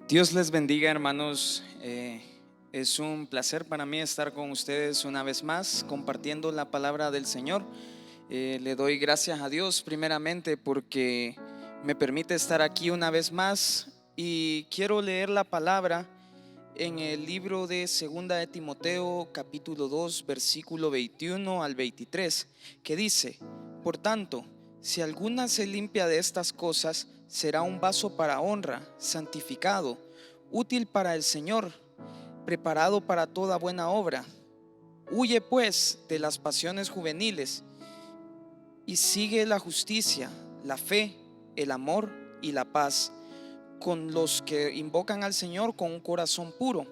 Dios les bendiga, hermanos. Es un placer para mí estar con ustedes una vez más compartiendo la palabra del Señor. Le doy gracias a Dios primeramente porque me permite estar aquí una vez más y quiero leer la palabra en el libro de Segunda de Timoteo capítulo 2 versículo 21 al 23, que dice: por tanto, si alguna se limpia de estas cosas, será un vaso para honra, santificado, útil para el Señor, preparado para toda buena obra. Huye pues de las pasiones juveniles y sigue la justicia, la fe, el amor y la paz con los que invocan al Señor con un corazón puro,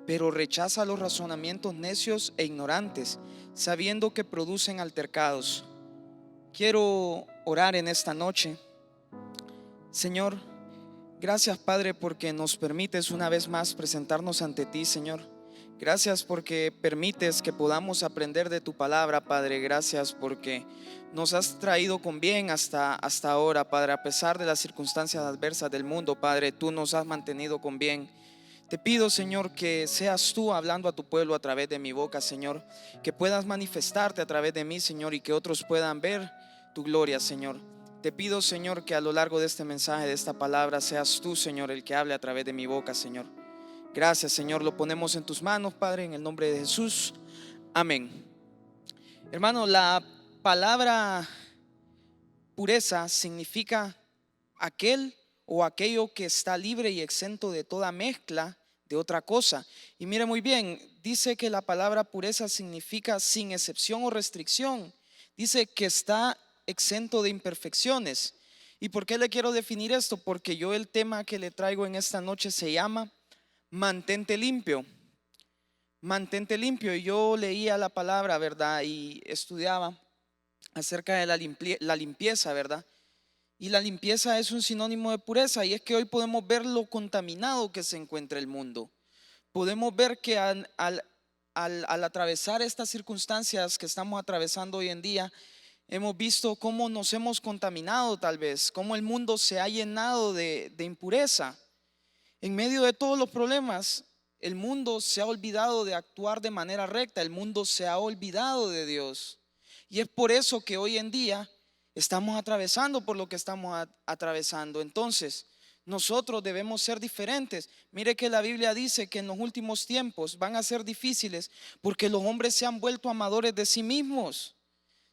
pero rechaza los razonamientos necios e ignorantes, sabiendo que producen altercados. Quiero orar en esta noche. Señor, gracias, Padre, porque nos permites una vez más presentarnos ante ti, Señor. Gracias porque permites que podamos aprender de tu palabra, Padre. Gracias porque nos has traído con bien hasta ahora, Padre. A pesar de las circunstancias adversas del mundo, Padre, tú nos has mantenido con bien. Te pido, Señor, que seas tú hablando a tu pueblo a través de mi boca, Señor. Que puedas manifestarte a través de mí, Señor, y que otros puedan ver tu gloria, Señor. Te pido, Señor, que a lo largo de este mensaje, de esta palabra, seas tú, Señor, el que hable a través de mi boca, Señor. Gracias, Señor, lo ponemos en tus manos, Padre, en el nombre de Jesús. Amén. Hermano, la palabra pureza significa aquel o aquello que está libre y exento de toda mezcla de otra cosa. Y mire muy bien, dice que la palabra pureza significa sin excepción o restricción. Dice que está exento de imperfecciones. ¿Y por qué le quiero definir esto? Porque yo el tema que le traigo en esta noche se llama mantente limpio. Mantente limpio. Y yo leía la palabra, ¿verdad? Y estudiaba acerca de la limpieza, ¿verdad? Y la limpieza es un sinónimo de pureza. Y es que hoy podemos ver lo contaminado que se encuentra el mundo. Podemos ver que al atravesar estas circunstancias que estamos atravesando hoy en día, hemos visto cómo nos hemos contaminado, tal vez, cómo el mundo se ha llenado de impureza. En medio de todos los problemas, el mundo se ha olvidado de actuar de manera recta, el mundo se ha olvidado de Dios. Y es por eso que hoy en día estamos atravesando por lo que estamos atravesando. Entonces, nosotros debemos ser diferentes. Mire que la Biblia dice que en los últimos tiempos van a ser difíciles porque los hombres se han vuelto amadores de sí mismos.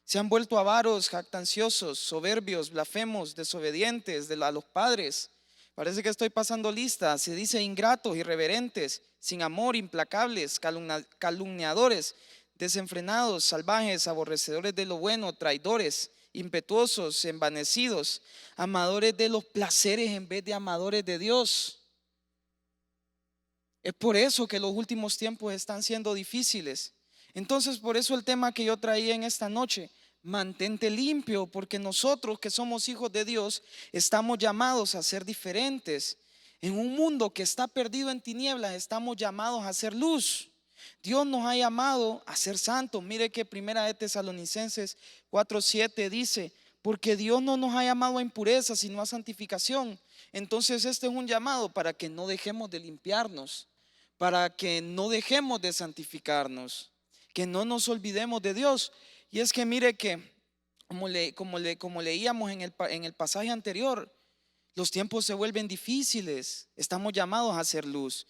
Se han vuelto avaros, jactanciosos, soberbios, blasfemos, desobedientes a los padres. Parece que estoy pasando lista. Se dice ingratos, irreverentes, sin amor, implacables, calumniadores, desenfrenados, salvajes, aborrecedores de lo bueno, traidores, impetuosos, envanecidos, amadores de los placeres en vez de amadores de Dios. Es por eso que los últimos tiempos están siendo difíciles. Entonces, por eso el tema que yo traía en esta noche: mantente limpio, porque nosotros que somos hijos de Dios estamos llamados a ser diferentes. En un mundo que está perdido en tinieblas, estamos llamados a ser luz. Dios nos ha llamado a ser santos. Mire que Primera de Tesalonicenses 4:7 dice: porque Dios no nos ha llamado a impureza, sino a santificación. Entonces este es un llamado para que no dejemos de limpiarnos, para que no dejemos de santificarnos, que no nos olvidemos de Dios. Y es que mire que como leíamos en el pasaje anterior, los tiempos se vuelven difíciles, estamos llamados a hacer luz.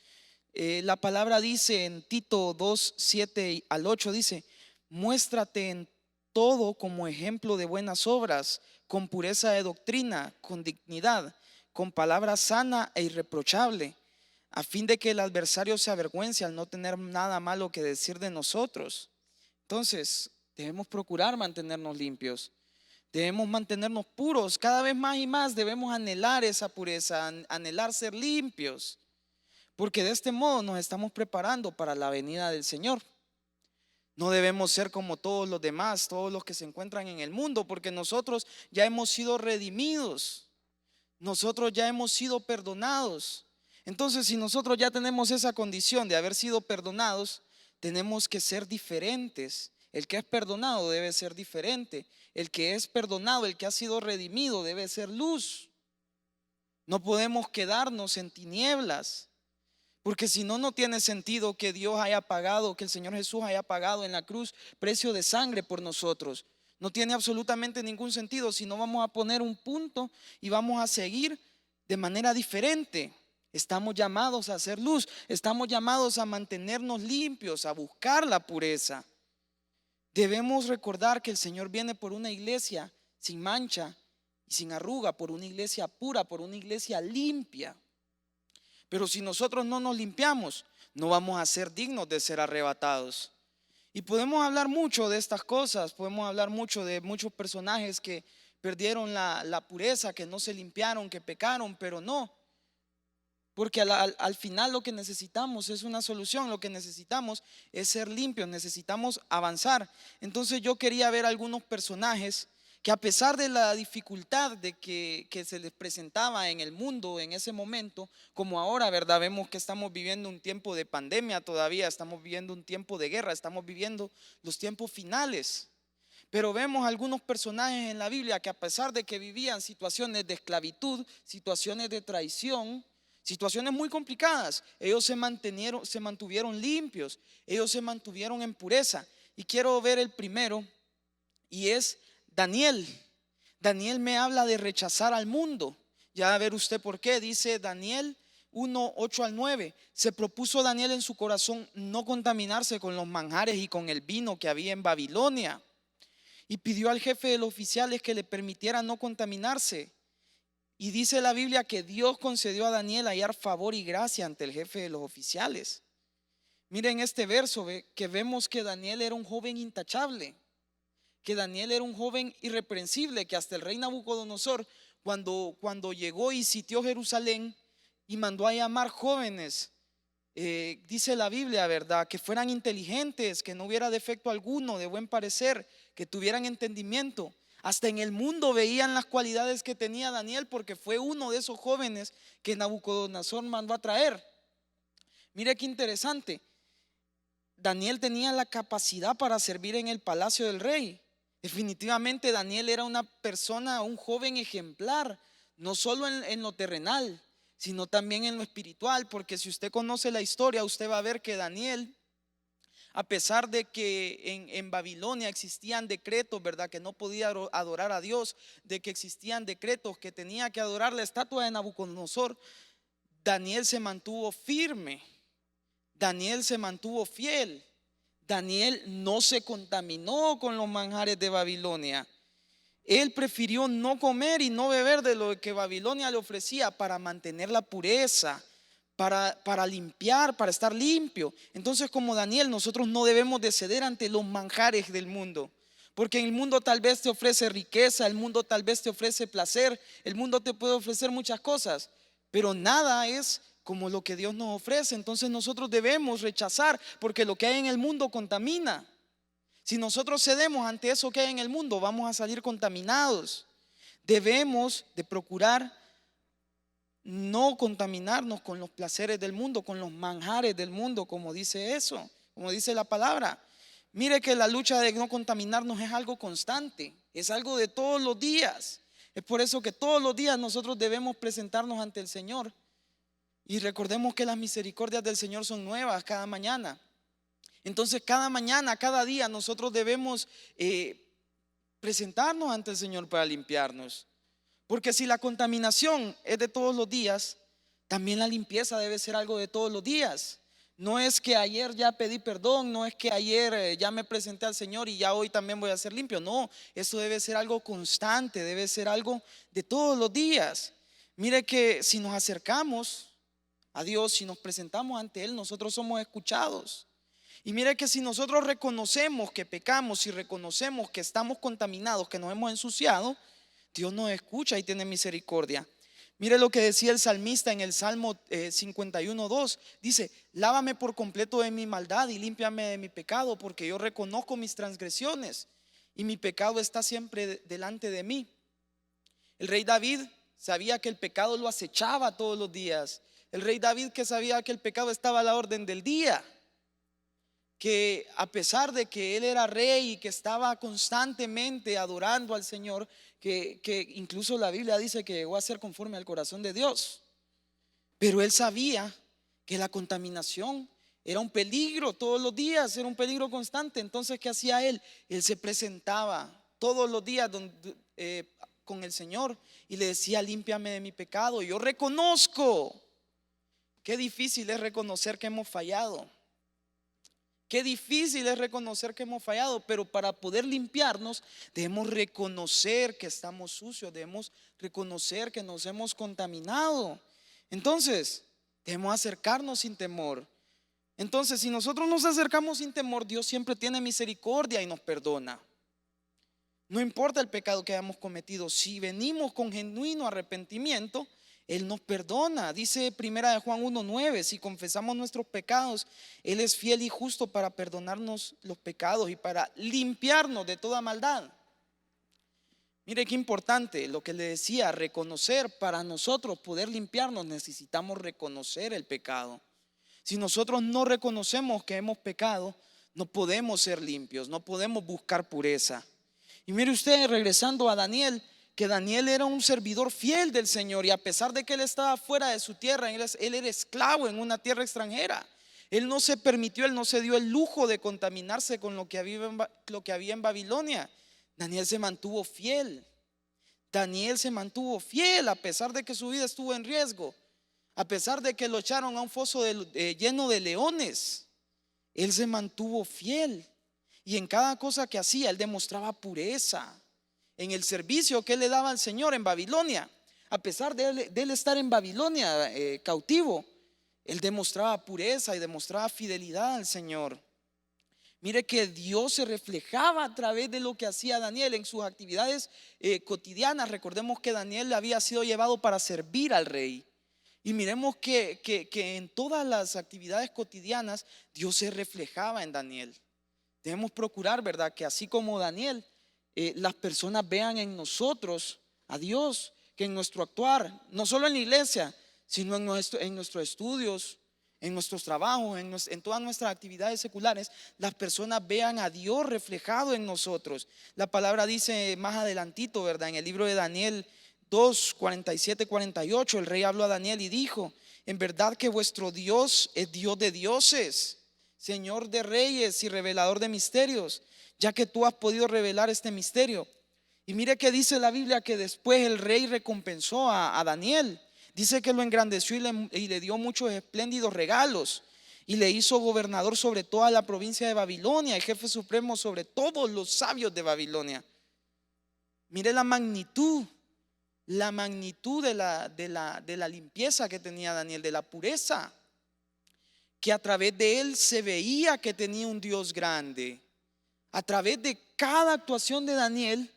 La palabra dice en Tito 2:7 al 8, dice: muéstrate en todo como ejemplo de buenas obras, con pureza de doctrina, con dignidad, con palabra sana e irreprochable, a fin de que el adversario se avergüence al no tener nada malo que decir de nosotros. Entonces, debemos procurar mantenernos limpios, debemos mantenernos puros, cada vez más y más debemos anhelar esa pureza, anhelar ser limpios, porque de este modo nos estamos preparando para la venida del Señor. No debemos ser como todos los demás, todos los que se encuentran en el mundo, porque nosotros ya hemos sido redimidos, nosotros ya hemos sido perdonados. Entonces, si nosotros ya tenemos esa condición de haber sido perdonados, tenemos que ser diferentes. El que es perdonado debe ser diferente. El que es perdonado, el que ha sido redimido, debe ser luz. No podemos quedarnos en tinieblas, porque si no, no tiene sentido que Dios haya pagado, que el Señor Jesús haya pagado en la cruz precio de sangre por nosotros. No tiene absolutamente ningún sentido si no vamos a poner un punto y vamos a seguir de manera diferente. Estamos llamados a hacer luz, estamos llamados a mantenernos limpios, a buscar la pureza. Debemos recordar que el Señor viene por una iglesia sin mancha y sin arruga, por una iglesia pura, por una iglesia limpia. Pero si nosotros no nos limpiamos, no vamos a ser dignos de ser arrebatados. Y podemos hablar mucho de estas cosas, podemos hablar mucho de muchos personajes que perdieron la pureza, que no se limpiaron, que pecaron, pero no. Porque al final lo que necesitamos es una solución, lo que necesitamos es ser limpios, necesitamos avanzar. Entonces yo quería ver algunos personajes que, a pesar de la dificultad de que se les presentaba en el mundo en ese momento, como ahora, ¿verdad? Vemos que estamos viviendo un tiempo de pandemia todavía, estamos viviendo un tiempo de guerra, estamos viviendo los tiempos finales. Pero vemos algunos personajes en la Biblia que, a pesar de que vivían situaciones de esclavitud, situaciones de traición, situaciones muy complicadas, ellos se mantuvieron limpios, ellos se mantuvieron en pureza. Y quiero ver el primero, y es Daniel. Daniel me habla de rechazar al mundo. Ya va a ver usted por qué. Dice Daniel 1, 8 al 9. Se propuso Daniel en su corazón no contaminarse con los manjares y con el vino que había en Babilonia, y pidió al jefe de los oficiales que le permitiera no contaminarse. Y dice la Biblia que Dios concedió a Daniel hallar favor y gracia ante el jefe de los oficiales. Miren este verso, que vemos que Daniel era un joven intachable, que Daniel era un joven irreprensible, que hasta el rey Nabucodonosor, cuando llegó y sitió Jerusalén y mandó a llamar jóvenes, dice la Biblia, ¿verdad?, que fueran inteligentes, que no hubiera defecto alguno, de buen parecer, que tuvieran entendimiento. Hasta en el mundo veían las cualidades que tenía Daniel, porque fue uno de esos jóvenes que Nabucodonosor mandó a traer. Mire qué interesante. Daniel tenía la capacidad para servir en el palacio del rey. Definitivamente Daniel era una persona, un joven ejemplar, no solo en lo terrenal, sino también en lo espiritual, porque si usted conoce la historia, usted va a ver que Daniel, a pesar de que en Babilonia existían decretos, ¿verdad?, que no podía adorar a Dios, de que existían decretos que tenía que adorar la estatua de Nabucodonosor, Daniel se mantuvo firme, Daniel se mantuvo fiel, Daniel no se contaminó con los manjares de Babilonia. Él prefirió no comer y no beber de lo que Babilonia le ofrecía para mantener la pureza, para limpiar, para estar limpio. Entonces, como Daniel, nosotros no debemos de ceder ante los manjares del mundo, porque en el mundo tal vez te ofrece riqueza, el mundo tal vez te ofrece placer, el mundo te puede ofrecer muchas cosas, pero nada es como lo que Dios nos ofrece. Entonces nosotros debemos rechazar, porque lo que hay en el mundo contamina. Si nosotros cedemos ante eso que hay en el mundo, vamos a salir contaminados. Debemos de procurar no contaminarnos con los placeres del mundo, con los manjares del mundo, como dice eso, como dice la palabra. Mire que la lucha de no contaminarnos es algo constante, es algo de todos los días. Es por eso que todos los días nosotros debemos presentarnos ante el Señor. Y recordemos que las misericordias del Señor son nuevas cada mañana. Entonces cada mañana, cada día nosotros debemos presentarnos ante el Señor para limpiarnos. Porque si la contaminación es de todos los días, también la limpieza debe ser algo de todos los días. No es que ayer ya pedí perdón, no es que ayer ya me presenté al Señor y ya hoy también voy a ser limpio. No, eso debe ser algo constante, debe ser algo de todos los días. Mire que si nos acercamos a Dios, si nos presentamos ante Él, nosotros somos escuchados. Y mire que si nosotros reconocemos que pecamos y reconocemos que estamos contaminados, que nos hemos ensuciado, Dios nos escucha y tiene misericordia. Mire lo que decía el salmista en el Salmo 51:2. Dice: lávame por completo de mi maldad y límpiame de mi pecado, porque yo reconozco mis transgresiones y mi pecado está siempre delante de mí. El rey David sabía que el pecado lo acechaba todos los días. El rey David, que sabía que el pecado estaba a la orden del día, que a pesar de que él era rey y que estaba constantemente adorando al Señor, que incluso la Biblia dice que llegó a ser conforme al corazón de Dios. Pero él sabía que la contaminación era un peligro todos los días, era un peligro constante. Entonces, ¿qué hacía él? Él se presentaba todos los días con el Señor y le decía: límpiame de mi pecado. Yo reconozco. Qué difícil es reconocer que hemos fallado. Qué difícil es reconocer que hemos fallado, pero para poder limpiarnos debemos reconocer que estamos sucios, debemos reconocer que nos hemos contaminado. Entonces, debemos acercarnos sin temor. Entonces, si nosotros nos acercamos sin temor, Dios siempre tiene misericordia y nos perdona. No importa el pecado que hayamos cometido, si venimos con genuino arrepentimiento, Él nos perdona. Dice primera de Juan 1:9: si confesamos nuestros pecados, Él es fiel y justo para perdonarnos los pecados y para limpiarnos de toda maldad. Mire qué importante lo que le decía, reconocer. Para nosotros poder limpiarnos necesitamos reconocer el pecado. Si nosotros no reconocemos que hemos pecado, no podemos ser limpios, no podemos buscar pureza. Y mire usted, regresando a Daniel, que Daniel era un servidor fiel del Señor, y a pesar de que él estaba fuera de su tierra, él era esclavo en una tierra extranjera. Él no se permitió, él no se dio el lujo de contaminarse con lo que había en Babilonia. Daniel se mantuvo fiel. Daniel se mantuvo fiel a pesar de que su vida estuvo en riesgo, a pesar de que lo echaron a un foso lleno de leones. Él se mantuvo fiel, y en cada cosa que hacía él demostraba pureza. En el servicio que él le daba al Señor en Babilonia, a pesar de él estar en Babilonia cautivo, él demostraba pureza y demostraba fidelidad al Señor. Mire que Dios se reflejaba a través de lo que hacía Daniel en sus actividades cotidianas. Recordemos que Daniel había sido llevado para servir al rey. Y miremos que en todas las actividades cotidianas Dios se reflejaba en Daniel. Debemos procurar, ¿verdad?, que así como Daniel, las personas vean en nosotros a Dios, que en nuestro actuar, no solo en la iglesia, sino en nuestros estudios, en nuestros trabajos, en todas nuestras actividades seculares, las personas vean a Dios reflejado en nosotros. La palabra dice más adelantito, ¿verdad?, en el libro de Daniel 2, 47, 48, el rey habló a Daniel y dijo: en verdad que vuestro Dios es Dios de dioses, Señor de reyes y revelador de misterios, ya que tú has podido revelar este misterio. Y mire que dice la Biblia que después el rey recompensó a Daniel. Dice que lo engrandeció y le dio muchos espléndidos regalos, y le hizo gobernador sobre toda la provincia de Babilonia y jefe supremo sobre todos los sabios de Babilonia. Mire la magnitud de la limpieza que tenía Daniel, de la pureza, que a través de él se veía que tenía un Dios grande. A través de cada actuación de Daniel,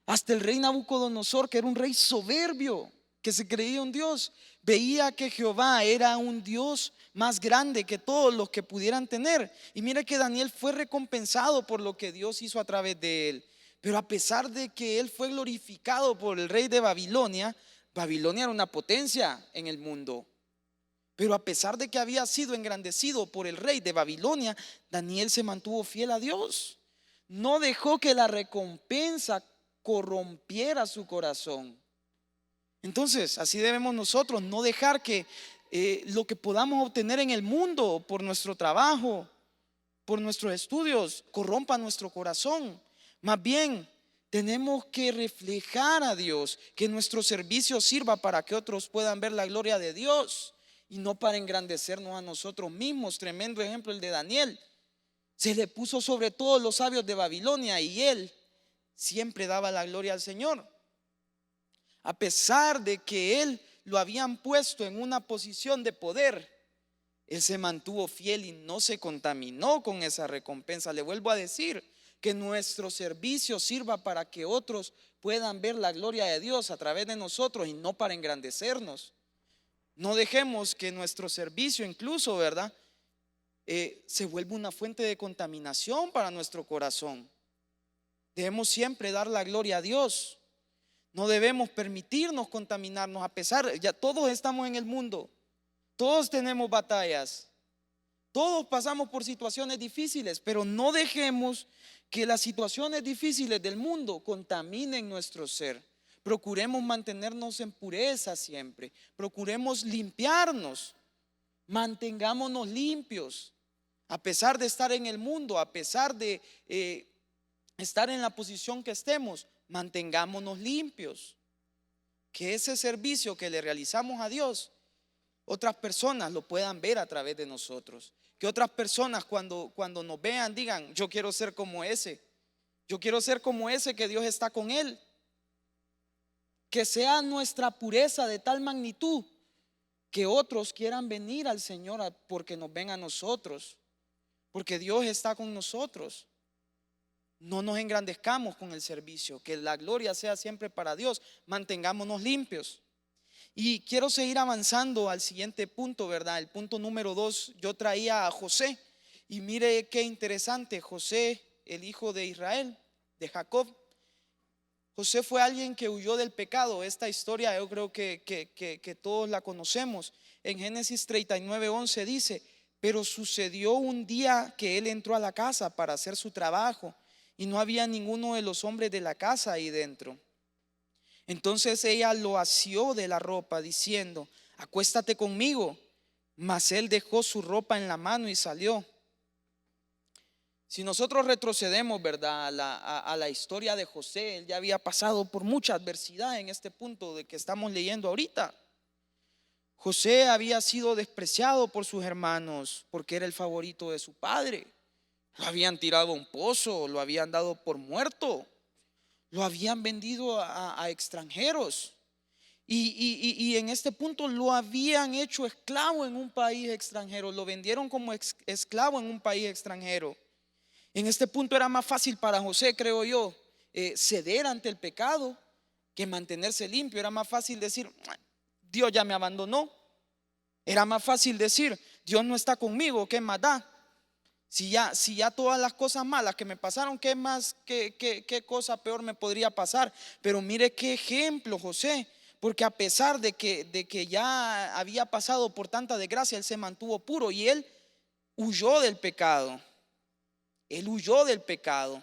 hasta el rey Nabucodonosor, que era un rey soberbio, que se creía un Dios, veía que Jehová era un Dios más grande que todos los que pudieran tener. Y mire que Daniel fue recompensado por lo que Dios hizo a través de él. Pero a pesar de que él fue glorificado por el rey de Babilonia, Babilonia era una potencia en el mundo. Pero a pesar de que había sido engrandecido por el rey de Babilonia, Daniel se mantuvo fiel a Dios. No dejó que la recompensa corrompiera su corazón. Entonces, así debemos nosotros no dejar que lo que podamos obtener en el mundo por nuestro trabajo, por nuestros estudios, corrompa nuestro corazón. Más bien, tenemos que reflejar a Dios, que nuestro servicio sirva para que otros puedan ver la gloria de Dios y no para engrandecernos a nosotros mismos. Tremendo ejemplo el de Daniel. Se le puso sobre todos los sabios de Babilonia y él siempre daba la gloria al Señor. A pesar de que él lo habían puesto en una posición de poder, él se mantuvo fiel y no se contaminó con esa recompensa. Le vuelvo a decir, que nuestro servicio sirva para que otros puedan ver la gloria de Dios a través de nosotros y no para engrandecernos. No dejemos que nuestro servicio incluso, ¿verdad?, se vuelva una fuente de contaminación para nuestro corazón. Debemos siempre dar la gloria a Dios. No debemos permitirnos contaminarnos, a pesar, ya todos estamos en el mundo, todos tenemos batallas, todos pasamos por situaciones difíciles, pero no dejemos que las situaciones difíciles del mundo contaminen nuestro ser. Procuremos mantenernos en pureza siempre. Procuremos limpiarnos. Mantengámonos limpios. A pesar de estar en el mundo, a pesar de estar en la posición que estemos, mantengámonos limpios. Que ese servicio que le realizamos a Dios, otras personas lo puedan ver a través de nosotros. Que otras personas cuando nos vean digan: yo quiero ser como ese. Yo quiero ser como ese que Dios está con él. Que sea nuestra pureza de tal magnitud que otros quieran venir al Señor porque nos ven a nosotros, porque Dios está con nosotros. No nos engrandezcamos con el servicio, que la gloria sea siempre para Dios. Mantengámonos limpios. Y quiero seguir avanzando al siguiente punto, ¿verdad? El punto número 2, yo traía a José. Y mire qué interesante, José, el hijo de Israel, de Jacob. José fue alguien que huyó del pecado. Esta historia yo creo que todos la conocemos. En Génesis 39:11 dice: pero sucedió un día que él entró a la casa para hacer su trabajo y no había ninguno de los hombres de la casa ahí dentro. Entonces ella lo asió de la ropa diciendo: acuéstate conmigo. Mas él dejó su ropa en la mano y salió. Si nosotros retrocedemos, ¿verdad?, a la historia de José, él ya había pasado por mucha adversidad en este punto de que estamos leyendo ahorita. José había sido despreciado por sus hermanos porque era el favorito de su padre. Lo habían tirado a un pozo, lo habían dado por muerto, lo habían vendido a extranjeros. Y en este punto lo habían hecho esclavo en un país extranjero, lo vendieron como esclavo en un país extranjero. En este punto era más fácil para José, creo yo, ceder ante el pecado que mantenerse limpio. Era más fácil decir: Dios ya me abandonó. Era más fácil decir: Dios no está conmigo, ¿qué más da? Si ya todas las cosas malas que me pasaron, ¿qué más, qué cosa peor me podría pasar? Pero mire qué ejemplo José, porque a pesar de que ya había pasado por tanta desgracia, él se mantuvo puro y él huyó del pecado. Él huyó del pecado.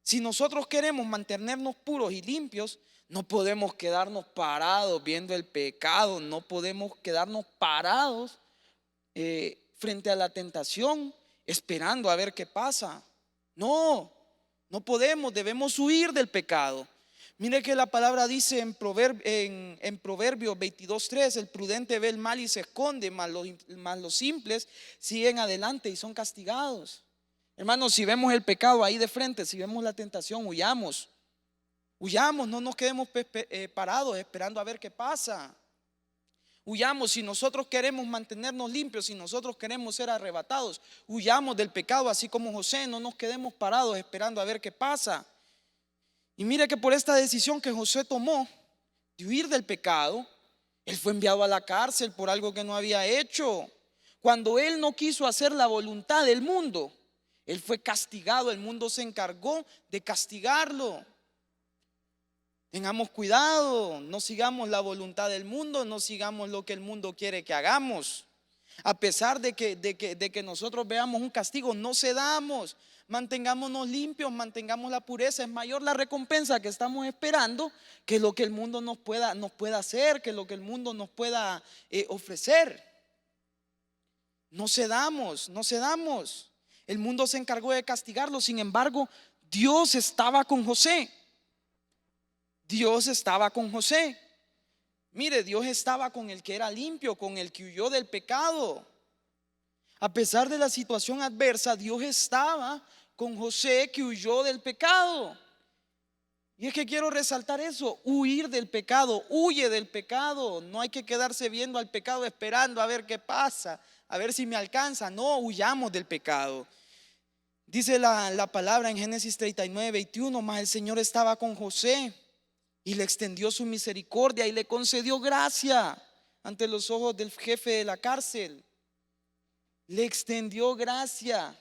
Si nosotros queremos mantenernos puros y limpios, no podemos quedarnos parados viendo el pecado, no podemos quedarnos parados frente a la tentación, esperando a ver qué pasa. No podemos, debemos huir del pecado. Mire que la palabra dice en Proverbios 22:3: el prudente ve el mal y se esconde, mas los simples siguen adelante y son castigados. Hermanos, si vemos el pecado ahí de frente, si vemos la tentación, huyamos. Huyamos, no nos quedemos parados esperando a ver qué pasa. Huyamos. Si nosotros queremos mantenernos limpios, si nosotros queremos ser arrebatados, huyamos del pecado, así como José. No nos quedemos parados esperando a ver qué pasa. Y mire que por esta decisión que José tomó de huir del pecado, él fue enviado a la cárcel por algo que no había hecho. Cuando él no quiso hacer la voluntad del mundo, él fue castigado. El mundo se encargó de castigarlo. Tengamos cuidado, no sigamos la voluntad del mundo, no sigamos lo que el mundo quiere que hagamos. A pesar de que nosotros veamos un castigo, no cedamos. Mantengámonos limpios, mantengamos la pureza. Es mayor la recompensa que estamos esperando que lo que el mundo nos pueda hacer, que lo que el mundo nos pueda ofrecer. No cedamos. El mundo se encargó de castigarlo. Sin embargo, Dios estaba con José. Dios estaba con José. Mire, Dios estaba con el que era limpio, con el que huyó del pecado. A pesar de la situación adversa, Dios estaba con José, que huyó del pecado. Y es que quiero resaltar eso: huir del pecado. Huye del pecado. No hay que quedarse viendo al pecado esperando a ver qué pasa, a ver si me alcanza. No, huyamos del pecado. Dice la palabra en Génesis 39:21: mas el Señor estaba con José y le extendió su misericordia y le concedió gracia ante los ojos del jefe de la cárcel. Le extendió gracia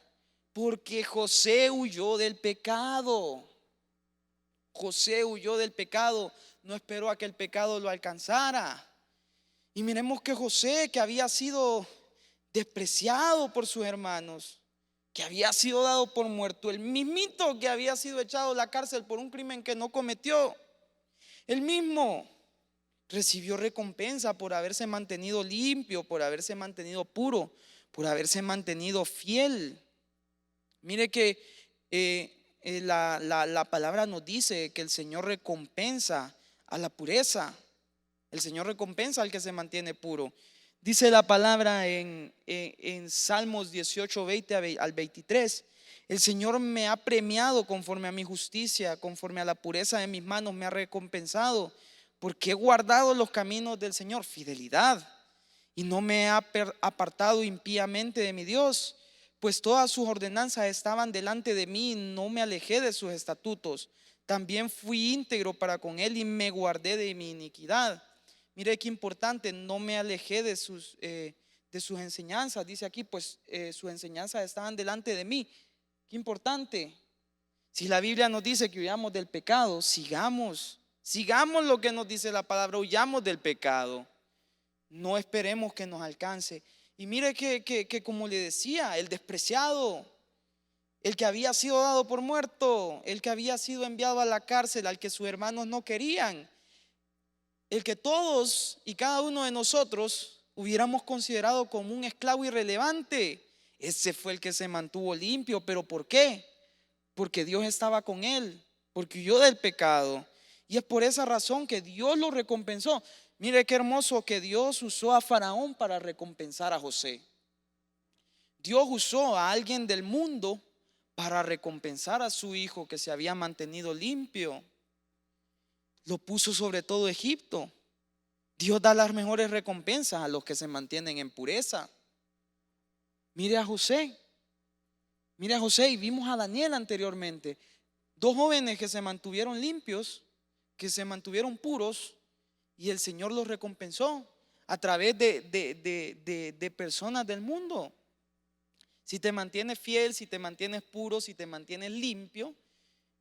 porque José huyó del pecado. José huyó del pecado, no esperó a que el pecado lo alcanzara. Y miremos que José, que había sido despreciado por sus hermanos, que había sido dado por muerto, el mismito que había sido echado a la cárcel por un crimen que no cometió, Él mismo recibió recompensa por haberse mantenido limpio, por haberse mantenido puro, por haberse mantenido fiel. Mire que la palabra nos dice que el Señor recompensa a la pureza. El Señor recompensa al que se mantiene puro. Dice la palabra en Salmos 18, 20 al 23. El Señor me ha premiado conforme a mi justicia, conforme a la pureza de mis manos me ha recompensado, porque he guardado los caminos del Señor, fidelidad, y no me ha apartado impíamente de mi Dios, pues todas sus ordenanzas estaban delante de mí y no me alejé de sus estatutos. También fui íntegro para con él y me guardé de mi iniquidad. Mire qué importante, no me alejé de sus enseñanzas. Dice aquí, pues sus enseñanzas estaban delante de mí. Qué importante. Si la Biblia nos dice que huyamos del pecado, sigamos lo que nos dice la palabra, huyamos del pecado. No esperemos que nos alcance. Y mire que como le decía, el despreciado, el que había sido dado por muerto, el que había sido enviado a la cárcel, al que sus hermanos no querían, el que todos y cada uno de nosotros hubiéramos considerado como un esclavo irrelevante, ese fue el que se mantuvo limpio. ¿Pero por qué? Porque Dios estaba con él, porque huyó del pecado. Y es por esa razón que Dios lo recompensó. Mire qué hermoso que Dios usó a Faraón para recompensar a José. Dios usó a alguien del mundo para recompensar a su hijo que se había mantenido limpio. Lo puso sobre todo Egipto. Dios da las mejores recompensas a los que se mantienen en pureza. Mire a José. Mire a José, y vimos a Daniel anteriormente. Dos jóvenes que se mantuvieron limpios, que se mantuvieron puros, y el Señor los recompensó a través de personas del mundo. Si te mantienes fiel, si te mantienes puro, si te mantienes limpio,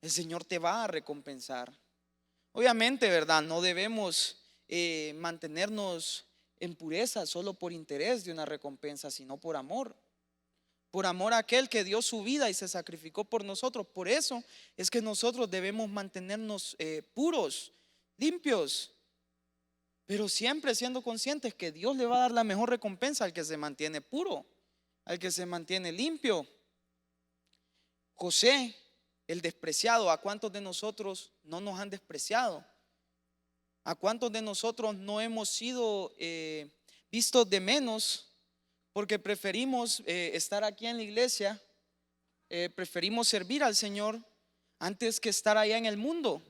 el Señor te va a recompensar. Obviamente, ¿verdad? No debemos mantenernos en pureza solo por interés de una recompensa, sino por amor. Por amor a aquel que dio su vida y se sacrificó por nosotros. Por eso es que nosotros debemos mantenernos puros, limpios, pero siempre siendo conscientes que Dios le va a dar la mejor recompensa al que se mantiene puro, al que se mantiene limpio. José, el despreciado, ¿a cuántos de nosotros no nos han despreciado? ¿A cuántos de nosotros no hemos sido vistos de menos porque preferimos estar aquí en la iglesia, preferimos servir al Señor antes que estar allá en el mundo?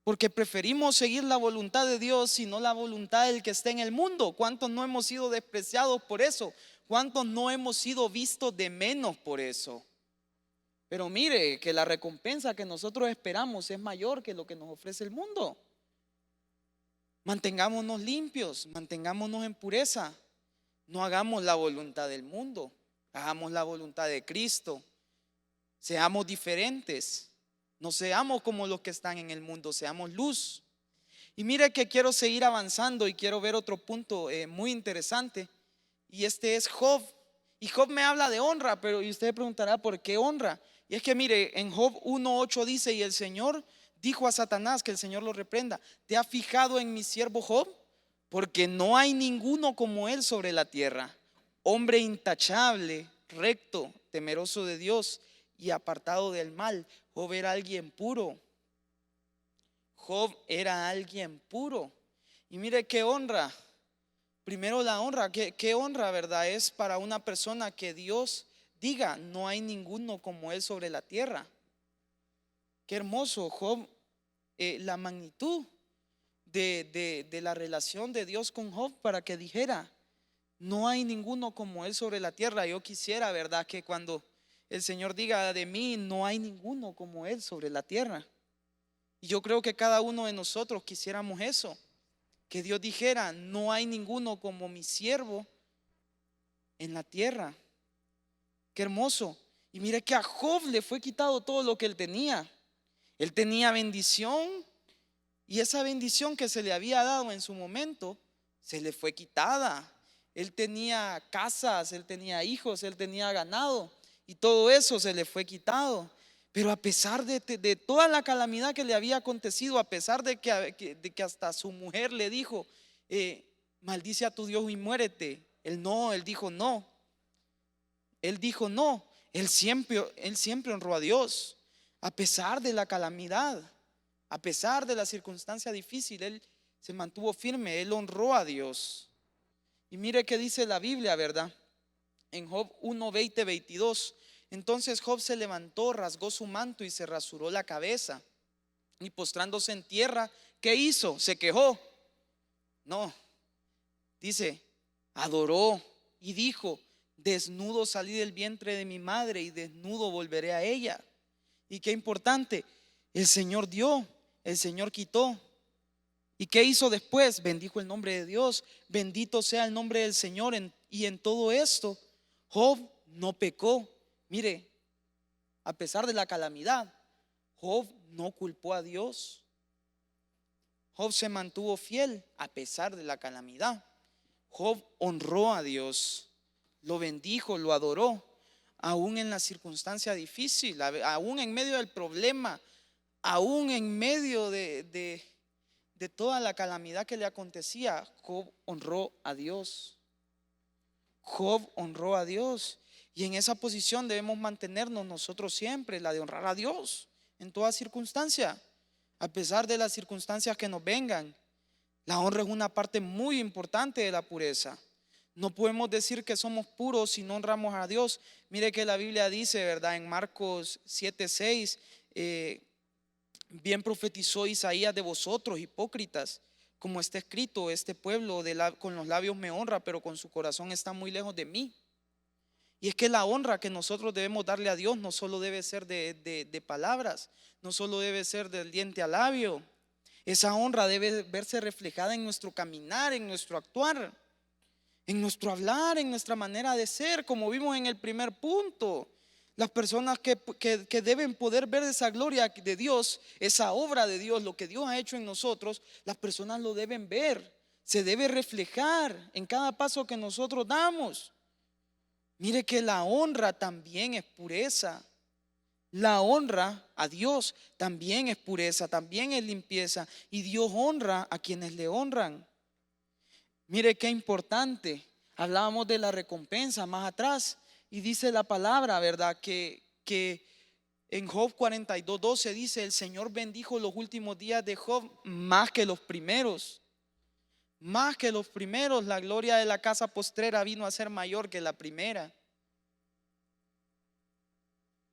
Porque preferimos seguir la voluntad de Dios y no la voluntad del que está en el mundo. ¿Cuántos no hemos sido despreciados por eso? ¿Cuántos no hemos sido vistos de menos por eso? Pero mire que la recompensa que nosotros esperamos es mayor que lo que nos ofrece el mundo. Mantengámonos limpios, mantengámonos en pureza. No hagamos la voluntad del mundo, hagamos la voluntad de Cristo. Seamos diferentes. No seamos como los que están en el mundo, seamos luz. Y mire que quiero seguir avanzando y quiero ver otro punto muy interesante. Y este es Job. Y Job me habla de honra, pero y usted preguntará ¿por qué honra? Y es que mire, en Job 1:8 dice: y el Señor dijo a Satanás, que el Señor lo reprenda: ¿te has fijado en mi siervo Job? Porque no hay ninguno como él sobre la tierra, hombre intachable, recto, temeroso de Dios y apartado del mal. Job era alguien puro. Job era alguien puro. Y mire qué honra. Primero la honra, qué honra, ¿verdad? Es para una persona que Dios diga: no hay ninguno como él sobre la tierra. Qué hermoso, Job, la magnitud de la relación de Dios con Job para que dijera: no hay ninguno como él sobre la tierra. Yo quisiera, ¿verdad?, que cuando el Señor diga de mí: no hay ninguno como él sobre la tierra. Y yo creo que cada uno de nosotros quisiéramos eso, que Dios dijera: no hay ninguno como mi siervo en la tierra. Qué hermoso. Y mire que a Job le fue quitado todo lo que él tenía. Él tenía bendición, y esa bendición que se le había dado en su momento se le fue quitada. Él tenía casas, él tenía hijos, él tenía ganado, y todo eso se le fue quitado. Pero a pesar de toda la calamidad que le había acontecido, a pesar de que hasta su mujer le dijo, maldice a tu Dios y muérete. Él dijo no. Él dijo no. Él siempre honró a Dios. A pesar de la calamidad, a pesar de la circunstancia difícil, él se mantuvo firme, él honró a Dios. Y mire qué dice la Biblia, ¿verdad? En Job 1, 20, 22. Entonces Job se levantó, rasgó su manto y se rasuró la cabeza. Y postrándose en tierra, ¿qué hizo? ¿Se quejó? No, dice, adoró y dijo, desnudo salí del vientre de mi madre y desnudo volveré a ella. Y qué importante, el Señor dio, el Señor quitó. ¿Y qué hizo después? Bendijo el nombre de Dios, bendito sea el nombre del Señor. Y en todo esto, Job no pecó. Mire, a pesar de la calamidad, Job no culpó a Dios. Job se mantuvo fiel a pesar de la calamidad. Job honró a Dios, lo bendijo, lo adoró, aún en la circunstancia difícil, aún en medio del problema, aún en medio de toda la calamidad que le acontecía. Job honró a Dios. Job honró a Dios. Y en esa posición debemos mantenernos nosotros siempre, la de honrar a Dios en toda circunstancia, a pesar de las circunstancias que nos vengan. La honra es una parte muy importante de la pureza. No podemos decir que somos puros si no honramos a Dios. Mire que la Biblia dice, ¿verdad? En Marcos 7:6, bien profetizó Isaías de vosotros, hipócritas, como está escrito, este pueblo con los labios me honra, pero con su corazón está muy lejos de mí. Y es que la honra que nosotros debemos darle a Dios no solo debe ser de palabras, no solo debe ser del diente al labio. Esa honra debe verse reflejada en nuestro caminar, en nuestro actuar, en nuestro hablar, en nuestra manera de ser, como vimos en el primer punto. Las personas que deben poder ver esa gloria de Dios, esa obra de Dios, lo que Dios ha hecho en nosotros, las personas lo deben ver, se debe reflejar en cada paso que nosotros damos. Mire que la honra también es pureza. La honra a Dios también es pureza, también es limpieza. Y Dios honra a quienes le honran. Mire qué importante. Hablábamos de la recompensa más atrás. Y dice la palabra, ¿verdad? Que en Job 42:12 dice, el Señor bendijo los últimos días de Job más que los primeros. Más que los primeros, la gloria de la casa postrera vino a ser mayor que la primera.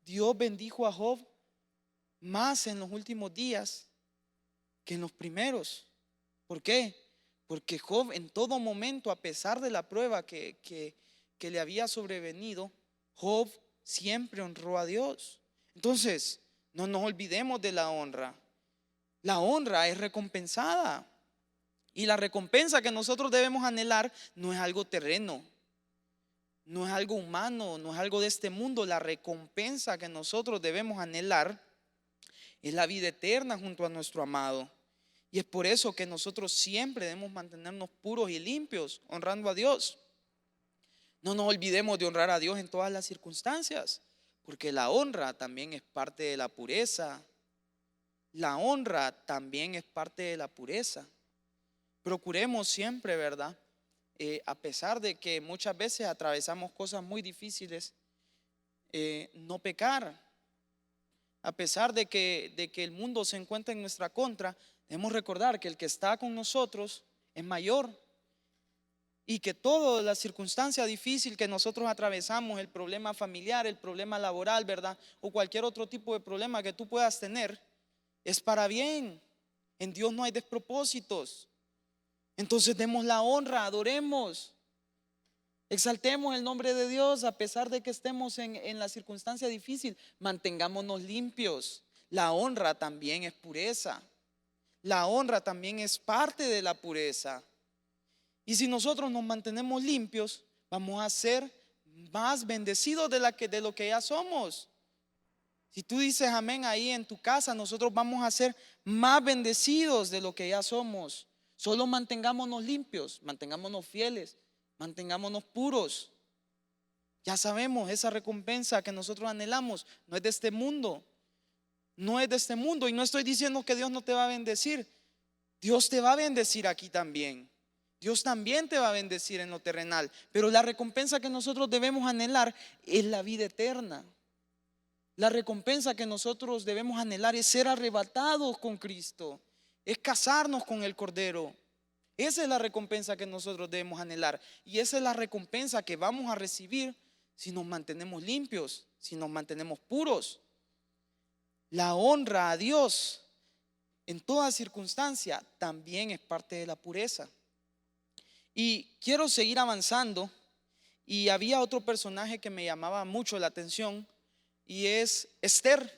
Dios bendijo a Job más en los últimos días que en los primeros. ¿Por qué? Porque Job en todo momento, a pesar de la prueba que le había sobrevenido, Job siempre honró a Dios. Entonces, no nos olvidemos de la honra. La honra es recompensada. Y la recompensa que nosotros debemos anhelar no es algo terreno, no es algo humano, no es algo de este mundo. La recompensa que nosotros debemos anhelar es la vida eterna junto a nuestro amado. Y es por eso que nosotros siempre debemos mantenernos puros y limpios, honrando a Dios. No nos olvidemos de honrar a Dios en todas las circunstancias, porque la honra también es parte de la pureza. La honra también es parte de la pureza. Procuremos siempre, ¿verdad? A pesar de que muchas veces atravesamos cosas muy difíciles, no pecar. A pesar de que el mundo se encuentra en nuestra contra, debemos recordar que el que está con nosotros es mayor y que toda la circunstancia difícil que nosotros atravesamos, el problema familiar, el problema laboral, ¿verdad? O cualquier otro tipo de problema que tú puedas tener, es para bien. En Dios no hay despropósitos. Entonces demos la honra, adoremos, exaltemos el nombre de Dios a pesar de que estemos en la circunstancia difícil. Mantengámonos limpios. La honra también es pureza. La honra también es parte de la pureza. Y si nosotros nos mantenemos limpios, vamos a ser más bendecidos de lo que ya somos. Si tú dices amén ahí en tu casa, nosotros vamos a ser más bendecidos de lo que ya somos. Solo mantengámonos limpios, mantengámonos fieles, mantengámonos puros. Ya sabemos, esa recompensa que nosotros anhelamos no es de este mundo. no es de este mundo. Y no estoy diciendo que Dios no te va a bendecir. Dios te va a bendecir aquí también. Dios también te va a bendecir en lo terrenal. Pero la recompensa que nosotros debemos anhelar es la vida eterna. La recompensa que nosotros debemos anhelar es ser arrebatados con Cristo, es casarnos con el Cordero. Esa es la recompensa que nosotros debemos anhelar. Y esa es la recompensa que vamos a recibir si nos mantenemos limpios, si nos mantenemos puros. La honra a Dios en toda circunstancia también es parte de la pureza. Y quiero seguir avanzando. Y había otro personaje que me llamaba mucho la atención, y es Esther,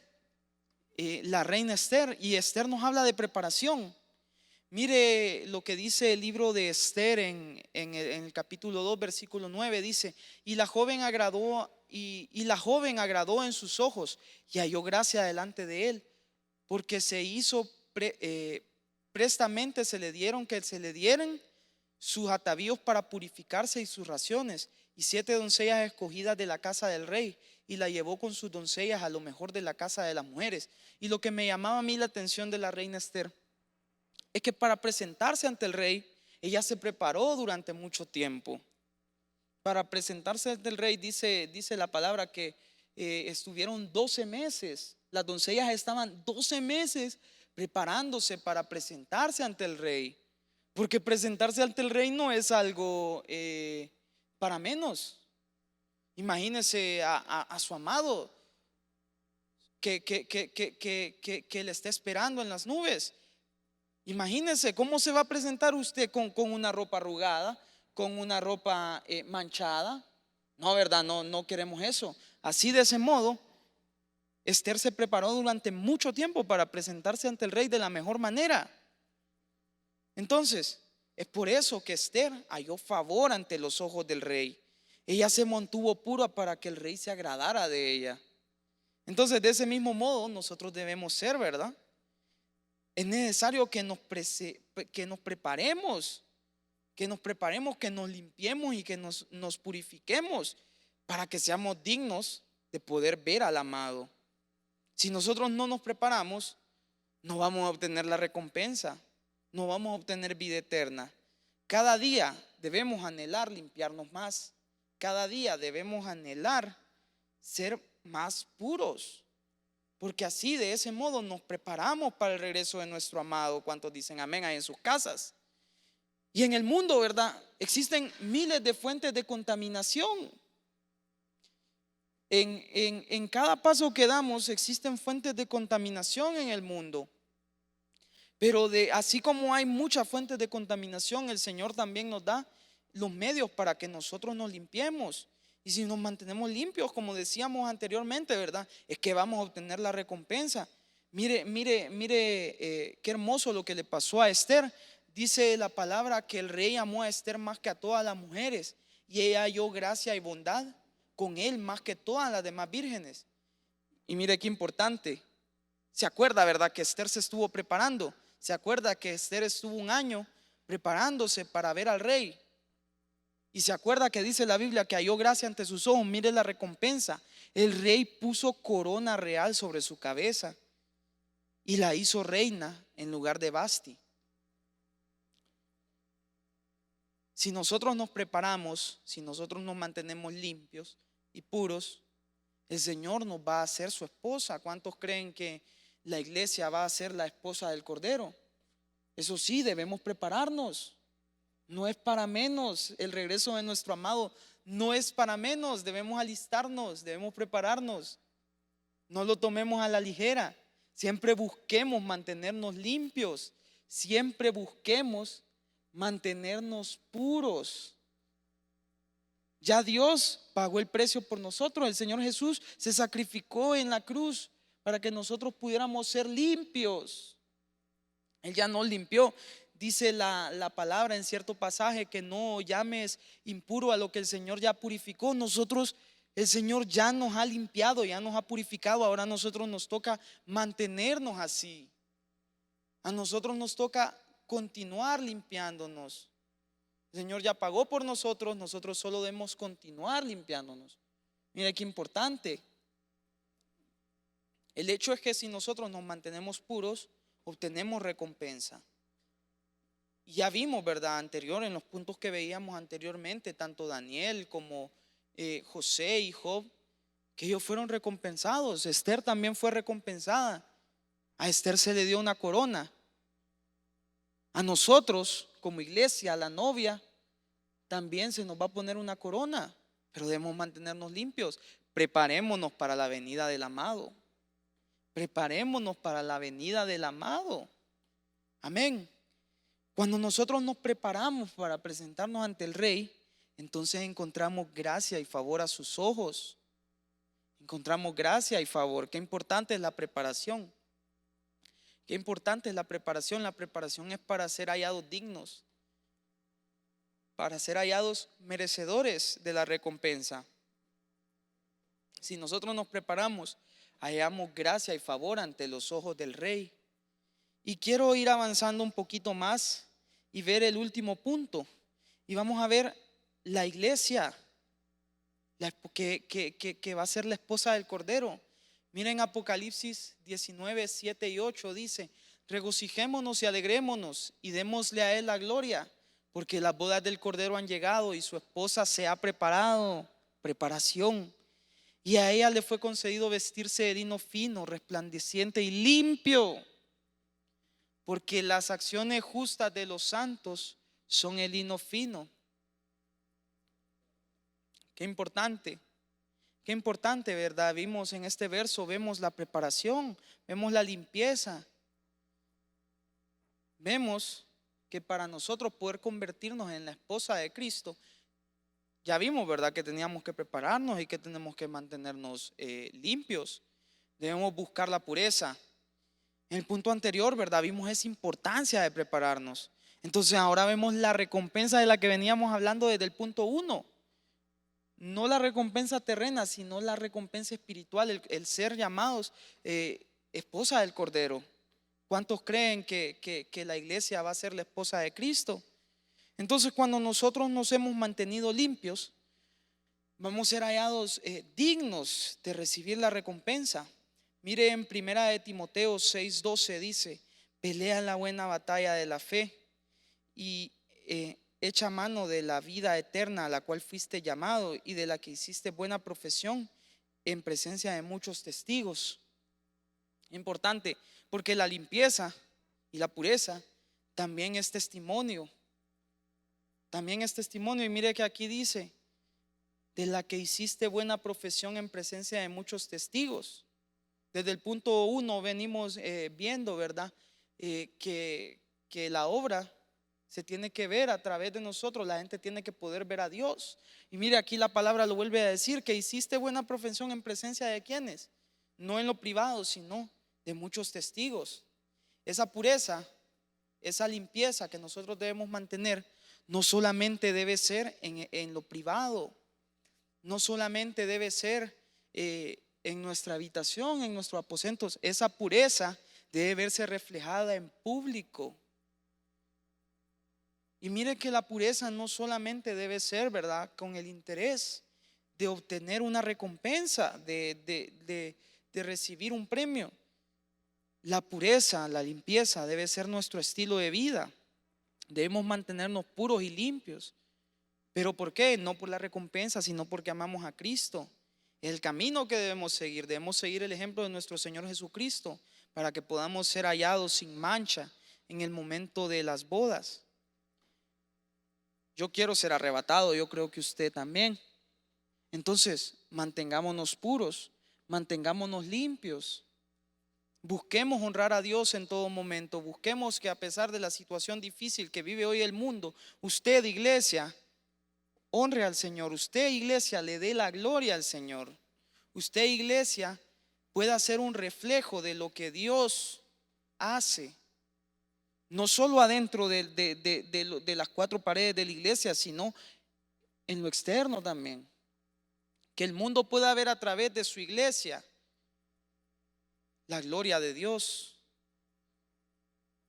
la reina Esther. Y Esther nos habla de preparación. Mire lo que dice el libro de Esther en el capítulo 2, versículo 9. Dice: y la joven agradó, y la joven agradó en sus ojos, y halló gracia delante de él, porque se hizo prestamente, se le dieron sus atavíos para purificarse y sus raciones, y 7 doncellas escogidas de la casa del rey, y la llevó con sus doncellas a lo mejor de la casa de las mujeres. Y lo que me llamaba a mí la atención de la reina Esther es que para presentarse ante el rey, ella se preparó durante mucho tiempo. Para presentarse ante el rey, dice la palabra que estuvieron 12 meses. Las doncellas estaban 12 meses preparándose para presentarse ante el rey. Porque presentarse ante el rey no es algo para menos. Imagínese a su amado que le está esperando en las nubes. Imagínese cómo se va a presentar usted con una ropa arrugada, con una ropa manchada. No, ¿verdad? No queremos eso. Así, de ese modo, Esther se preparó durante mucho tiempo para presentarse ante el rey de la mejor manera. Entonces, es por eso que Esther halló favor ante los ojos del rey. Ella se mantuvo pura para que el rey se agradara de ella. Entonces, de ese mismo modo nosotros debemos ser, ¿verdad? Es necesario que nos preparemos, que nos limpiemos y que nos purifiquemos para que seamos dignos de poder ver al amado. Si nosotros no nos preparamos, no vamos a obtener la recompensa, no vamos a obtener vida eterna. Cada día debemos anhelar limpiarnos más. Cada día debemos anhelar ser más puros, porque así, de ese modo, nos preparamos para el regreso de nuestro amado. ¿Cuántos dicen amén ahí en sus casas? Y en el mundo, ¿verdad? Existen miles de fuentes de contaminación. En cada paso que damos existen fuentes de contaminación en el mundo. Pero así como hay muchas fuentes de contaminación, el Señor también nos da los medios para que nosotros nos limpiemos. Y si nos mantenemos limpios, como decíamos anteriormente, ¿verdad? Es que vamos a obtener la recompensa. Mire, qué hermoso lo que le pasó a Esther. Dice la palabra que el rey amó a Esther más que a todas las mujeres, y ella halló gracia y bondad con él más que todas las demás vírgenes. Y mire qué importante. Se acuerda, ¿verdad?, que Esther se estuvo preparando. Se acuerda que Esther estuvo un año preparándose para ver al rey. Y se acuerda que dice la Biblia que halló gracia ante sus ojos. Mire la recompensa. El rey puso corona real sobre su cabeza y la hizo reina en lugar de Vasti. Si nosotros nos preparamos, si nosotros nos mantenemos limpios y puros, el Señor nos va a hacer su esposa. ¿Cuántos creen que la iglesia va a ser la esposa del Cordero? Eso sí, debemos prepararnos. No es para menos. El regreso de nuestro amado no es para menos. Debemos alistarnos, debemos prepararnos. No lo tomemos a la ligera. Siempre busquemos mantenernos limpios. Siempre busquemos mantenernos puros. Ya Dios pagó el precio por nosotros. El Señor Jesús se sacrificó en la cruz para que nosotros pudiéramos ser limpios. Él ya nos limpió. Dice la palabra en cierto pasaje que no llames impuro a lo que el Señor ya purificó. Nosotros, el Señor ya nos ha limpiado, ya nos ha purificado. Ahora a nosotros nos toca mantenernos así. A nosotros nos toca continuar limpiándonos. El Señor ya pagó por nosotros, nosotros solo debemos continuar limpiándonos. Mira qué importante. El hecho es que si nosotros nos mantenemos puros, obtenemos recompensa. Ya vimos, ¿verdad? En los puntos que veíamos anteriormente, tanto Daniel como José y Job, que ellos fueron recompensados. Esther también fue recompensada. A Esther se le dio una corona. A nosotros, como iglesia, a la novia, también se nos va a poner una corona, pero debemos mantenernos limpios. Preparémonos para la venida del amado. Preparémonos para la venida del amado. Amén. Cuando nosotros nos preparamos para presentarnos ante el Rey, entonces encontramos gracia y favor a sus ojos. Encontramos gracia y favor. Qué importante es la preparación. Qué importante es la preparación. La preparación es para ser hallados dignos, para ser hallados merecedores de la recompensa. Si nosotros nos preparamos, hallamos gracia y favor ante los ojos del Rey. Y quiero ir avanzando un poquito más y ver el último punto. Y vamos a ver la iglesia que va a ser la esposa del Cordero. Miren Apocalipsis 19, 7 y 8 dice: regocijémonos y alegrémonos y démosle a él la gloria, porque las bodas del Cordero han llegado y su esposa se ha preparado. Preparación. Y a ella le fue concedido vestirse de lino fino, resplandeciente y limpio, porque las acciones justas de los santos son el lino fino. Qué importante, ¿verdad? Vimos en este verso, vemos la preparación, vemos la limpieza. Vemos que para nosotros poder convertirnos en la esposa de Cristo, ya vimos, ¿verdad?, que teníamos que prepararnos y que tenemos que mantenernos limpios. Debemos buscar la pureza. En el punto anterior, ¿verdad?, vimos esa importancia de prepararnos. Entonces ahora vemos la recompensa de la que veníamos hablando desde el punto 1. No la recompensa terrena, sino la recompensa espiritual, el ser llamados esposa del Cordero. ¿Cuántos creen que la iglesia va a ser la esposa de Cristo? Entonces, cuando nosotros nos hemos mantenido limpios, vamos a ser hallados dignos de recibir la recompensa. Mire, en 1 Timoteo 6:12 dice: pelea la buena batalla de la fe y echa mano de la vida eterna a la cual fuiste llamado y de la que hiciste buena profesión en presencia de muchos testigos. Importante, porque la limpieza y la pureza también es testimonio. También es testimonio. Y mire que aquí dice: de la que hiciste buena profesión en presencia de muchos testigos. Desde el punto 1 venimos viendo, ¿verdad?, que la obra se tiene que ver a través de nosotros. La gente tiene que poder ver a Dios. Y mire, aquí la palabra lo vuelve a decir: que hiciste buena profesión en presencia de ¿quiénes? No en lo privado, sino de muchos testigos. Esa pureza, esa limpieza que nosotros debemos mantener, no solamente debe ser en lo privado, no solamente debe ser en nuestra habitación, en nuestros aposentos. Esa pureza debe verse reflejada en público. Y mire que la pureza no solamente debe ser, ¿verdad?, con el interés de obtener una recompensa, de recibir un premio. La pureza, la limpieza debe ser nuestro estilo de vida. Debemos mantenernos puros y limpios. ¿Pero por qué? No por la recompensa, sino porque amamos a Cristo. El camino que debemos seguir el ejemplo de nuestro Señor Jesucristo, para que podamos ser hallados sin mancha en el momento de las bodas. Yo quiero ser arrebatado, yo creo que usted también. Entonces, mantengámonos puros, mantengámonos limpios. Busquemos honrar a Dios en todo momento. Busquemos que, a pesar de la situación difícil que vive hoy el mundo, usted, iglesia, honre al Señor. Usted, iglesia, le dé la gloria al Señor. Usted, iglesia, pueda ser un reflejo de lo que Dios hace, no solo adentro de las cuatro paredes de la iglesia, sino en lo externo también. Que el mundo pueda ver a través de su iglesia la gloria de Dios.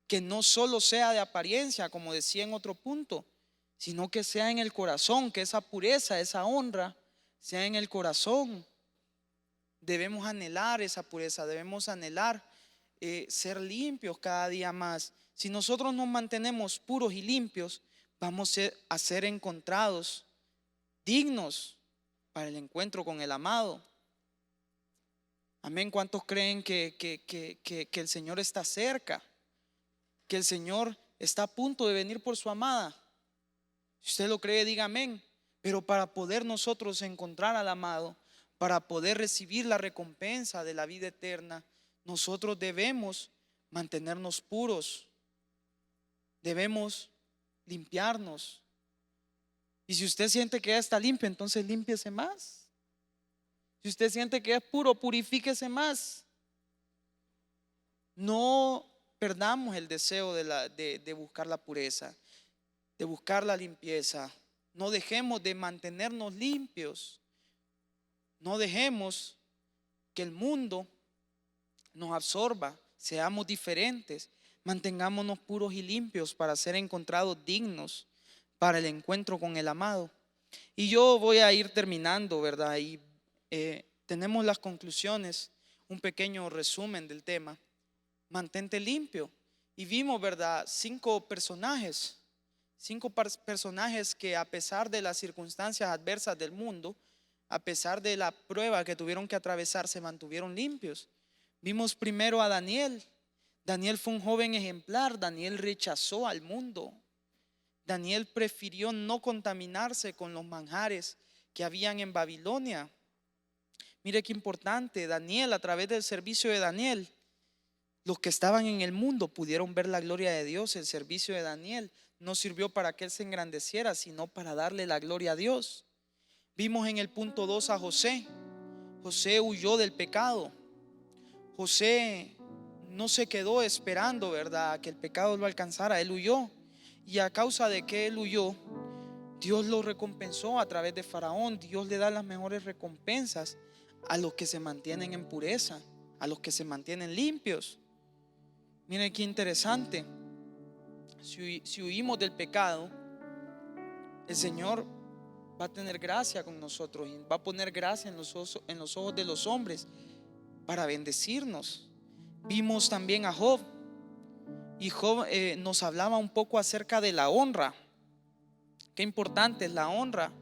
Que no solo sea de apariencia, como decía en otro punto, sino que sea en el corazón, que esa pureza, esa honra sea en el corazón. Debemos anhelar esa pureza, debemos anhelar ser limpios cada día más. Si nosotros nos mantenemos puros y limpios, vamos a ser encontrados dignos para el encuentro con el amado. Amén. ¿Cuántos creen que el Señor está cerca? Que el Señor está a punto de venir por su amada. Si usted lo cree, diga amén. Pero para poder nosotros encontrar al amado, para poder recibir la recompensa de la vida eterna, nosotros debemos mantenernos puros, debemos limpiarnos. Y si usted siente que ya está limpio, entonces límpiese más. Si usted siente que es puro, purifíquese más. No perdamos el deseo de buscar la pureza, de buscar la limpieza. No dejemos de mantenernos limpios. No dejemos que el mundo nos absorba. Seamos diferentes. Mantengámonos puros y limpios para ser encontrados dignos para el encuentro con el amado. Y yo voy a ir terminando, ¿verdad? Y tenemos las conclusiones, un pequeño resumen del tema. Mantente limpio. Y vimos, ¿verdad? 5 personajes que a pesar de las circunstancias adversas del mundo, a pesar de la prueba que tuvieron que atravesar, se mantuvieron limpios. Vimos primero a Daniel. Daniel fue un joven ejemplar. Daniel rechazó al mundo. Daniel prefirió no contaminarse con los manjares que habían en Babilonia. Mire qué importante, Daniel, a través del servicio de Daniel, los que estaban en el mundo pudieron ver la gloria de Dios. El servicio de Daniel no sirvió para que él se engrandeciera, sino para darle la gloria a Dios. Vimos en el punto 2 a José. José huyó del pecado. José no se quedó esperando, ¿verdad?, que el pecado lo alcanzara. Él huyó. Y a causa de que él huyó, Dios lo recompensó a través de Faraón. Dios le da las mejores recompensas a los que se mantienen en pureza, a los que se mantienen limpios. Miren qué interesante. Si huimos del pecado, el Señor va a tener gracia con nosotros y va a poner gracia en los ojos de los hombres para bendecirnos. Vimos también a Job. Y Job nos hablaba un poco acerca de la honra. Qué importante es la honra.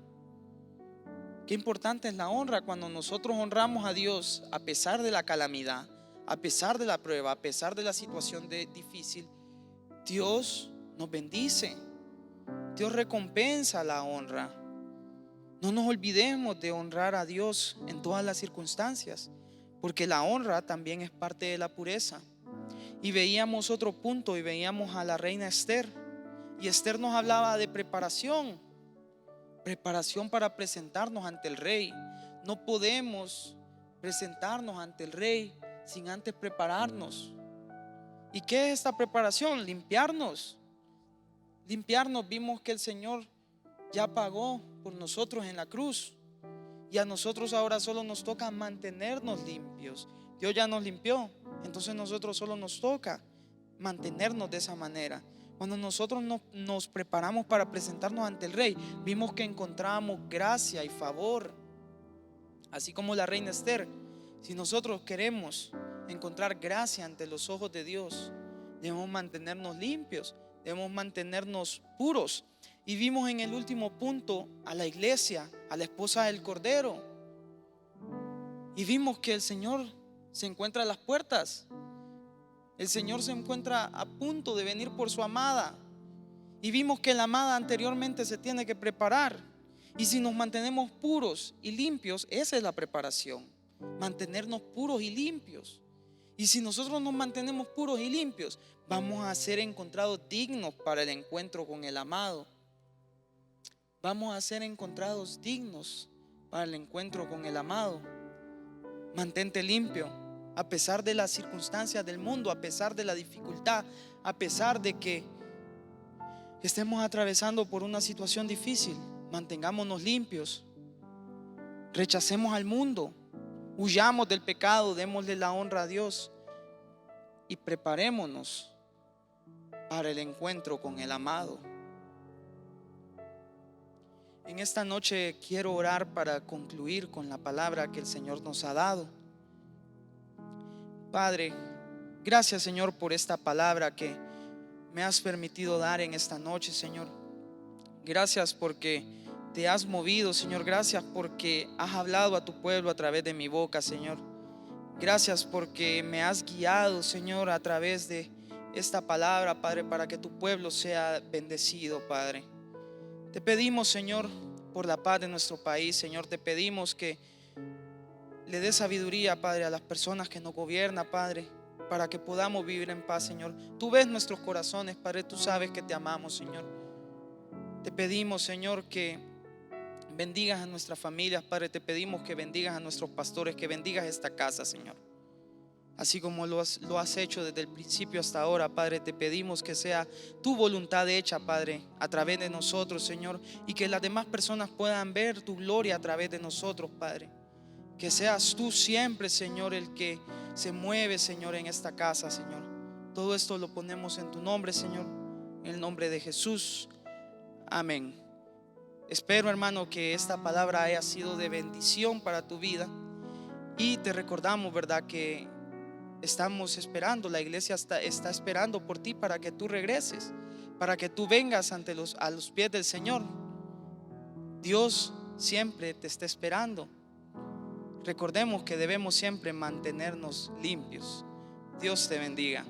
Qué importante es la honra cuando nosotros honramos a Dios a pesar de la calamidad, a pesar de la prueba, a pesar de la situación difícil. Dios nos bendice. Dios recompensa la honra. No nos olvidemos de honrar a Dios en todas las circunstancias, porque la honra también es parte de la pureza. Y veíamos otro punto y veíamos a la reina Esther. Y Esther nos hablaba de preparación para presentarnos ante el rey. No podemos presentarnos ante el rey sin antes prepararnos. ¿Y qué es esta preparación? Limpiarnos. Vimos que el Señor ya pagó por nosotros en la cruz. Y a nosotros ahora solo nos toca mantenernos limpios. Dios ya nos limpió. Entonces nosotros solo nos toca mantenernos de esa manera. Cuando nosotros nos preparamos para presentarnos ante el rey, vimos que encontrábamos gracia y favor, así como la reina Esther. Si nosotros queremos encontrar gracia ante los ojos de Dios, debemos mantenernos limpios, debemos mantenernos puros. Y vimos en el último punto a la iglesia, a la esposa del Cordero. Y vimos que el Señor se encuentra a las puertas. El Señor se encuentra a punto de venir por su amada. Y vimos que la amada anteriormente se tiene que preparar. Y si nos mantenemos puros y limpios, esa es la preparación. Mantenernos puros y limpios. Y si nosotros nos mantenemos puros y limpios, vamos a ser encontrados dignos para el encuentro con el amado. Vamos a ser encontrados dignos para el encuentro con el amado. Mantente limpio. A pesar de las circunstancias del mundo, a pesar de la dificultad, a pesar de que estemos atravesando por una situación difícil, mantengámonos limpios. Rechacemos al mundo, huyamos del pecado, démosle la honra a Dios y preparémonos para el encuentro con el amado. En esta noche quiero orar para concluir con la palabra que el Señor nos ha dado. Padre, gracias, Señor, por esta palabra que me has permitido dar en esta noche, Señor. Gracias porque te has movido, Señor. Gracias porque has hablado a tu pueblo a través de mi boca, Señor. Gracias porque me has guiado, Señor, a través de esta palabra, Padre, para que tu pueblo sea bendecido, Padre. Te pedimos, Señor, por la paz de nuestro país, Señor. Te pedimos que le des sabiduría, Padre, a las personas que nos gobiernan, Padre, para que podamos vivir en paz, Señor. Tú ves nuestros corazones, Padre. Tú sabes que te amamos, Señor. Te pedimos, Señor, que bendigas a nuestras familias, Padre. Te pedimos que bendigas a nuestros pastores, que bendigas esta casa, Señor. Así como lo has hecho desde el principio hasta ahora, Padre, te pedimos que sea tu voluntad hecha, Padre, a través de nosotros, Señor, y que las demás personas puedan ver tu gloria a través de nosotros, Padre. Que seas tú siempre, Señor, el que se mueve, Señor, en esta casa, Señor. Todo esto lo ponemos en tu nombre, Señor, en el nombre de Jesús. Amén. Espero, hermano, que esta palabra haya sido de bendición para tu vida. Y te recordamos, ¿verdad?, que estamos esperando, la iglesia está esperando por ti para que tú regreses, para que tú vengas a los pies del Señor. Dios siempre te está esperando. Recordemos que debemos siempre mantenernos limpios. Dios te bendiga.